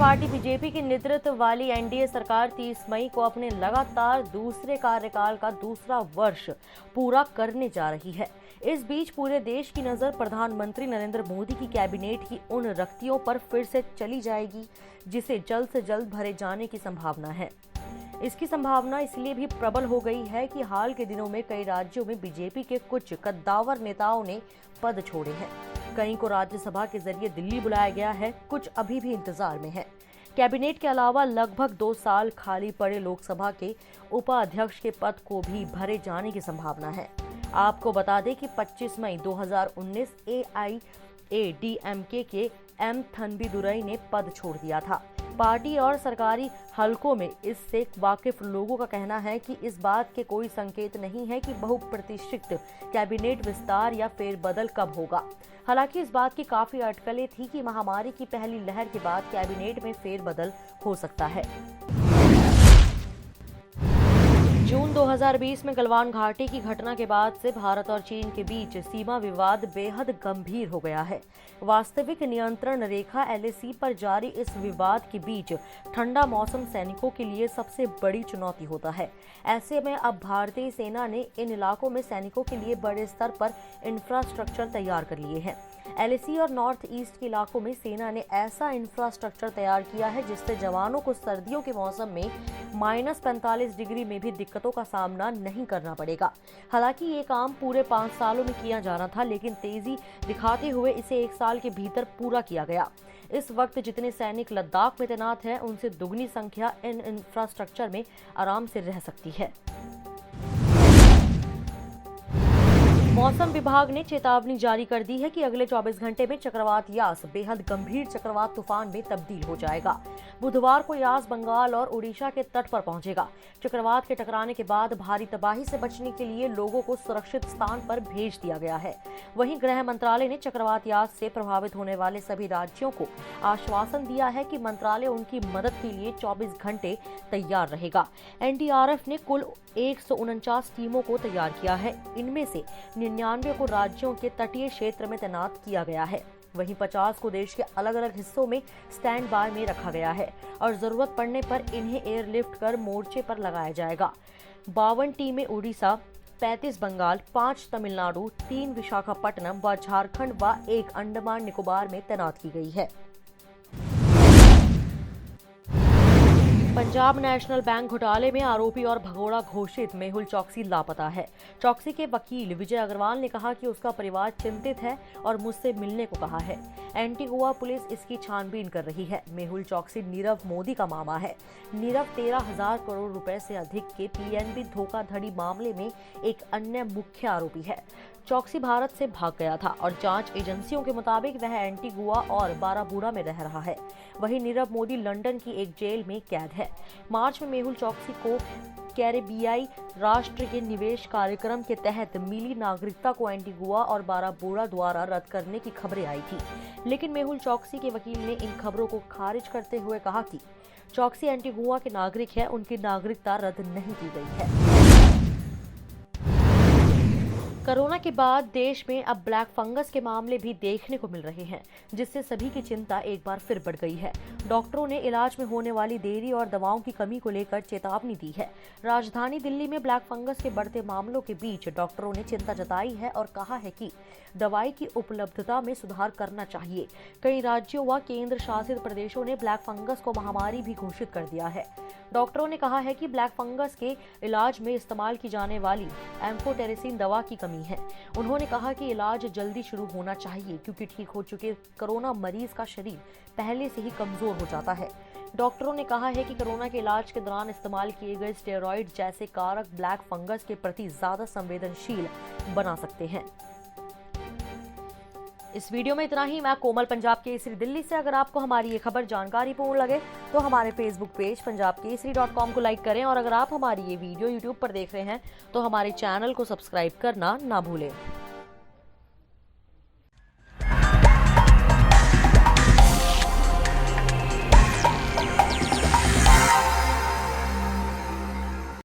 Party BJP के नेतृत्व वाली एनडीए सरकार 30 मई को अपने लगातार दूसरे कार्यकाल का दूसरा वर्ष पूरा करने जा रही है। इस बीच पूरे देश की नजर प्रधानमंत्री नरेंद्र मोदी की कैबिनेट की उन रिक्तियों पर फिर से चली जाएगी जिसे जल्द से जल्द भरे जाने की संभावना है। इसकी संभावना इसलिए भी प्रबल हो गई है कि हाल के दिनों में कई राज्यों में बीजेपी के कुछ कद्दावर नेताओं ने पद छोड़े हैं। कई को राज्यसभा के जरिए दिल्ली बुलाया गया है, कुछ अभी भी इंतजार में है। कैबिनेट के अलावा लगभग 2 साल खाली पड़े लोकसभा के उपाध्यक्ष के पद को भी भरे जाने की संभावना है। आपको बता दें कि 25 मई 2019 AIADMK के एम थन्बीदुरई ने पद छोड़ दिया था। पार्टी और सरकारी हलकों में इससे वाकिफ लोगों का कहना है कि इस बात के कोई संकेत नहीं है कि बहुप्रतीक्षित कैबिनेट विस्तार या फेरबदल कब होगा। हालांकि इस बात की काफी अटकलें थी कि महामारी की पहली लहर के बाद कैबिनेट में फेरबदल हो सकता है। जून 2020 में गलवान घाटी की घटना के बाद से भारत और चीन के बीच सीमा विवाद बेहद गंभीर हो गया है। वास्तविक नियंत्रण रेखा LAC पर जारी इस विवाद के बीच ठंडा मौसम सैनिकों के लिए सबसे बड़ी चुनौती होता है। ऐसे में अब भारतीय सेना ने इन इलाकों में सैनिकों के लिए बड़े स्तर पर इंफ्रास्ट्रक्चर तैयार कर लिए हैं। LAC और नॉर्थ ईस्ट के इलाकों में सेना ने ऐसा इंफ्रास्ट्रक्चर तैयार किया है जिससे जवानों को सर्दियों के मौसम में -45 डिग्री में भी दिक्कतों का सामना नहीं करना पड़ेगा। हालांकि ये काम पूरे 5 सालों में किया जाना था, लेकिन तेजी दिखाते हुए इसे 1 साल के भीतर पूरा किया गया। इस वक्त जितने सैनिक लद्दाख में तैनात हैं, उनसे दुगनी संख्या इन इंफ्रास्ट्रक्चर में आराम से रह सकती है। मौसम विभाग ने चेतावनी जारी कर दी है कि अगले 24 घंटे में चक्रवात यास बेहद गंभीर चक्रवात तूफान में तब्दील हो जाएगा। बुधवार को यास बंगाल और उड़ीसा के तट पर पहुंचेगा। चक्रवात के टकराने के बाद भारी तबाही से बचने के लिए लोगों को सुरक्षित स्थान पर भेज दिया गया है। वहीं गृह मंत्रालय ने चक्रवात यास से प्रभावित होने वाले सभी राज्यों को आश्वासन दिया है कि मंत्रालय उनकी मदद के लिए 24 घंटे तैयार रहेगा। NDRF ने कुल 149 टीमों को तैयार किया है। इनमें से 99 को राज्यों के तटीय क्षेत्र में तैनात किया गया है। वहीं 50 को देश के अलग अलग हिस्सों में स्टैंड बाय में रखा गया है और जरूरत पड़ने पर इन्हें एयरलिफ्ट कर मोर्चे पर लगाया जाएगा। 52 टीमें उड़ीसा, 35 बंगाल, 5 तमिलनाडु, 3 विशाखापट्टनम व झारखंड व 1 अंडमान निकोबार में तैनात की गई है। पंजाब नेशनल बैंक घोटाले में आरोपी और भगोड़ा घोषित मेहुल चोकसी लापता है। चोकसी के वकील विजय अग्रवाल ने कहा कि उसका परिवार चिंतित है और मुझसे मिलने को कहा है। एंटीगुआ पुलिस इसकी छानबीन कर रही है। मेहुल चोकसी नीरव मोदी का मामा है। नीरव 13,000 करोड़ रुपए से अधिक के PNB धोखाधड़ी मामले में एक अन्य मुख्य आरोपी है। चोकसी भारत से भाग गया था और जांच एजेंसियों के मुताबिक वह एंटीगुआ और बाराबूडा में रह रहा है। वहीं नीरव मोदी लंदन की एक जेल में कैद है। मार्च में मेहुल चोकसी को कैरेबियाई राष्ट्र के निवेश कार्यक्रम के तहत मिली नागरिकता को एंटीगुआ और बाराबूडा द्वारा रद्द करने की खबरें आई थी, लेकिन मेहुल चोकसी के वकील ने इन खबरों को खारिज करते हुए कहा कि चोकसी एंटीगुआ के नागरिक है, उनकी नागरिकता रद्द नहीं की गई है। कोरोना के बाद देश में अब ब्लैक फंगस के मामले भी देखने को मिल रहे हैं, जिससे सभी की चिंता एक बार फिर बढ़ गई है। डॉक्टरों ने इलाज में होने वाली देरी और दवाओं की कमी को लेकर चेतावनी दी है। राजधानी दिल्ली में ब्लैक फंगस के बढ़ते मामलों के बीच डॉक्टरों ने चिंता जताई है और कहा है कि दवाई की उपलब्धता में सुधार करना चाहिए। कई राज्यों व केंद्र शासित प्रदेशों ने ब्लैक फंगस को महामारी भी घोषित कर दिया है। डॉक्टरों ने कहा है कि ब्लैक फंगस के इलाज में इस्तेमाल की जाने वाली एम्फोटेरिसिन दवा की कमी है। उन्होंने कहा कि इलाज जल्दी शुरू होना चाहिए क्योंकि ठीक हो चुके कोरोना मरीज का शरीर पहले से ही कमजोर हो जाता है। डॉक्टरों ने कहा है कि कोरोना के इलाज के दौरान इस्तेमाल किए गए स्टेरॉइड जैसे कारक ब्लैक फंगस के प्रति ज्यादा संवेदनशील बना सकते हैं। इस वीडियो में इतना ही। मैं कोमल, पंजाब केसरी दिल्ली से। अगर आपको हमारी ये खबर जानकारीपूर्ण लगे तो हमारे फेसबुक पेज punjabkesari.com को लाइक करें और अगर आप हमारी ये वीडियो यूट्यूब पर देख रहे हैं तो हमारे चैनल को सब्सक्राइब करना ना भूलें।